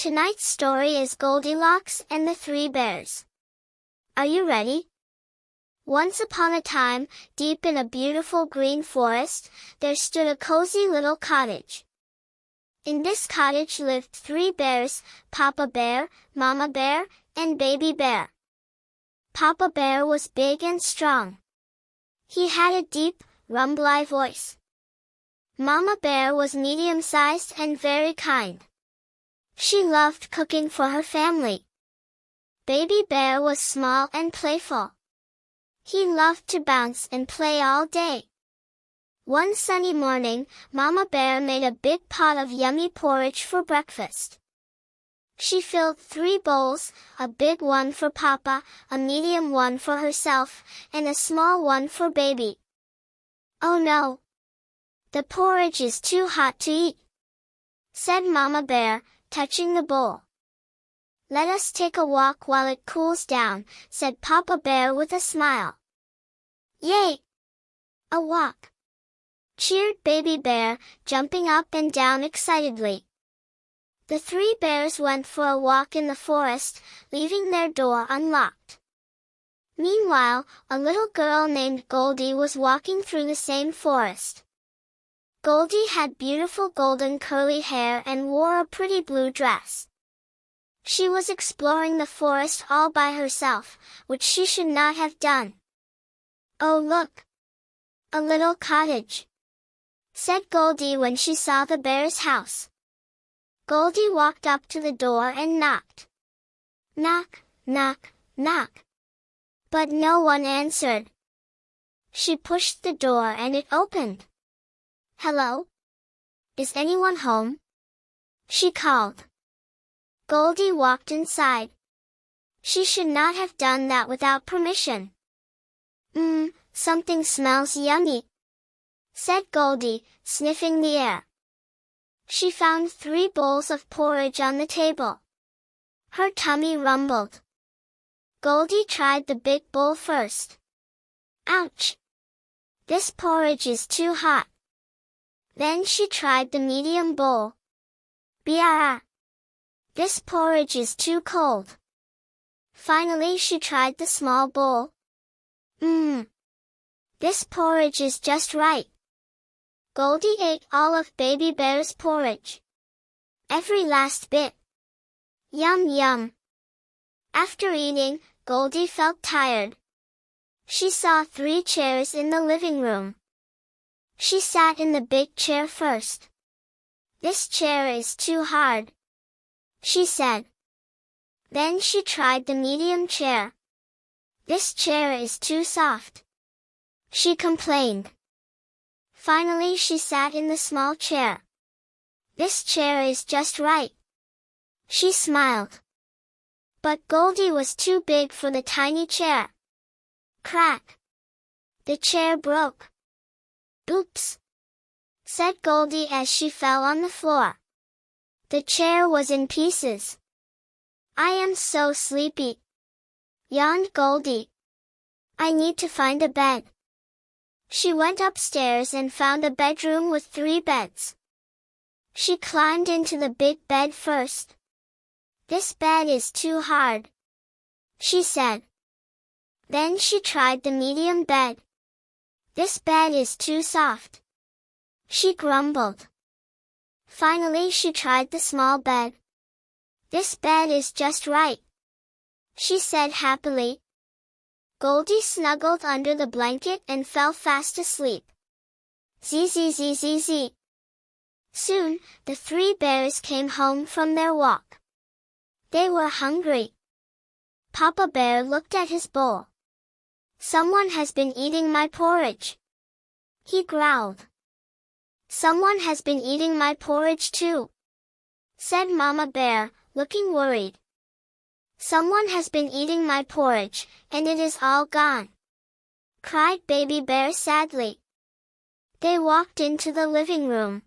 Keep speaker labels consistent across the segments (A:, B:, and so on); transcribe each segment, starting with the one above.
A: Tonight's story is Goldilocks and the Three Bears. Are you ready? Once upon a time, deep in a beautiful green forest, there stood a cozy little cottage. In this cottage lived three bears, Papa Bear, Mama Bear, and Baby Bear. Papa Bear was big and strong. He had a deep, rumbly voice. Mama Bear was medium-sized and very kind. She loved cooking for her family. Baby Bear was small and playful. He loved to bounce and play all day. One sunny morning, Mama Bear made a big pot of yummy porridge for breakfast. She filled 3 bowls, a big one for Papa, a medium one for herself, and a small one for Baby. "Oh no! The porridge is too hot to eat," said Mama Bear, touching the bowl. "Let us take a walk while it cools down," said Papa Bear with a smile. "Yay! A walk!" cheered Baby Bear, jumping up and down excitedly. The 3 bears went for a walk in the forest, leaving their door unlocked. Meanwhile, a little girl named Goldie was walking through the same forest. Goldie had beautiful golden curly hair and wore a pretty blue dress. She was exploring the forest all by herself, which she should not have done. "Oh look! A little cottage," said Goldie when she saw the bear's house. Goldie walked up to the door and knocked. Knock, knock, knock. But no one answered. She pushed the door and it opened. "Hello? Is anyone home?" she called. Goldie walked inside. She should not have done that without permission. Something smells yummy," said Goldie, sniffing the air. She found 3 bowls of porridge on the table. Her tummy rumbled. Goldie tried the big bowl first. "Ouch! This porridge is too hot." Then she tried the medium bowl. "Blah! This porridge is too cold." Finally she tried the small bowl. This porridge is just right." Goldie ate all of Baby Bear's porridge. Every last bit. Yum yum. After eating, Goldie felt tired. She saw 3 chairs in the living room. She sat in the big chair first. "This chair is too hard," she said. Then she tried the medium chair. "This chair is too soft," she complained. Finally she sat in the small chair. "This chair is just right," she smiled. But Goldie was too big for the tiny chair. Crack! The chair broke. "Oops!" said Goldie as she fell on the floor. The chair was in pieces. "I am so sleepy," yawned Goldie. "I need to find a bed." She went upstairs and found a bedroom with 3 beds. She climbed into the big bed first. "This bed is too hard," she said. Then she tried the medium bed. "This bed is too soft," she grumbled. Finally she tried the small bed. "This bed is just right," she said happily. Goldie snuggled under the blanket and fell fast asleep. Zzz. Soon, the 3 bears came home from their walk. They were hungry. Papa Bear looked at his bowl. "Someone has been eating my porridge," he growled. "Someone has been eating my porridge too," said Mama Bear, looking worried. "Someone has been eating my porridge, and it is all gone," cried Baby Bear sadly. They walked into the living room.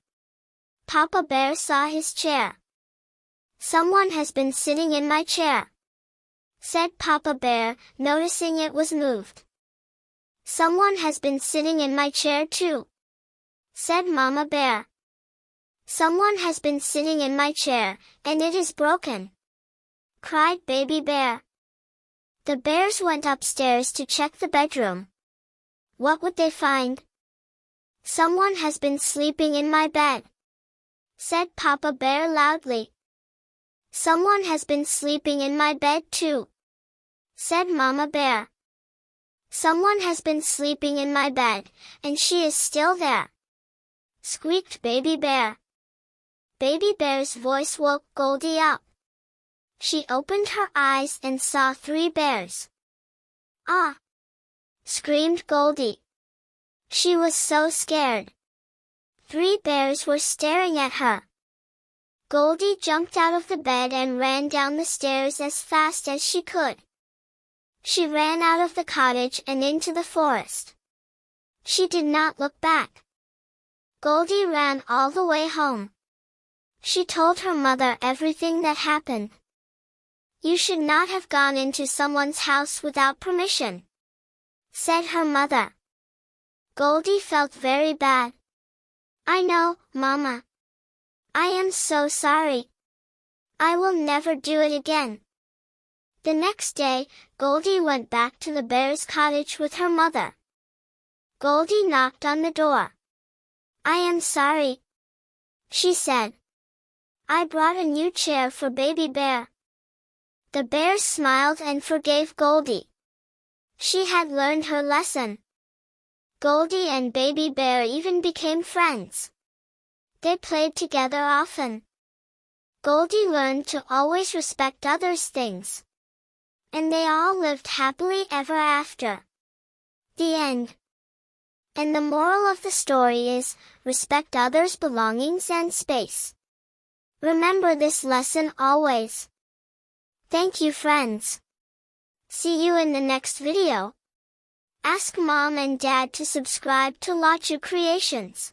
A: Papa Bear saw his chair. "Someone has been sitting in my chair," said Papa Bear, noticing it was moved. "Someone has been sitting in my chair too," said Mama Bear. Someone has been sitting in my chair, and it is broken, cried Baby Bear. The bears went upstairs to check the bedroom. What would they find? Someone has been sleeping in my bed, said Papa Bear loudly. Someone has been sleeping in my bed too, said Mama Bear. Someone has been sleeping in my bed, and she is still there, squeaked Baby Bear. Baby Bear's voice woke Goldie up. She opened her eyes and saw 3 bears. Ah! Screamed Goldie. She was so scared. 3 bears were staring at her. Goldie jumped out of the bed and ran down the stairs as fast as she could. She ran out of the cottage and into the forest. She did not look back. Goldie ran all the way home. She told her mother everything that happened. You should not have gone into someone's house without permission, said her mother. Goldie felt very bad. I know, Mama. I am so sorry. I will never do it again. The next day, Goldie went back to the bear's cottage with her mother. Goldie knocked on the door. I am sorry, she said. I brought a new chair for Baby Bear. The bear smiled and forgave Goldie. She had learned her lesson. Goldie and Baby Bear even became friends. They played together often. Goldie learned to always respect others' things. And they all lived happily ever after. The end. And the moral of the story is, respect others' belongings and space. Remember this lesson always. Thank you, friends. See you in the next video. Ask Mom and Dad to subscribe to Lachu Creations.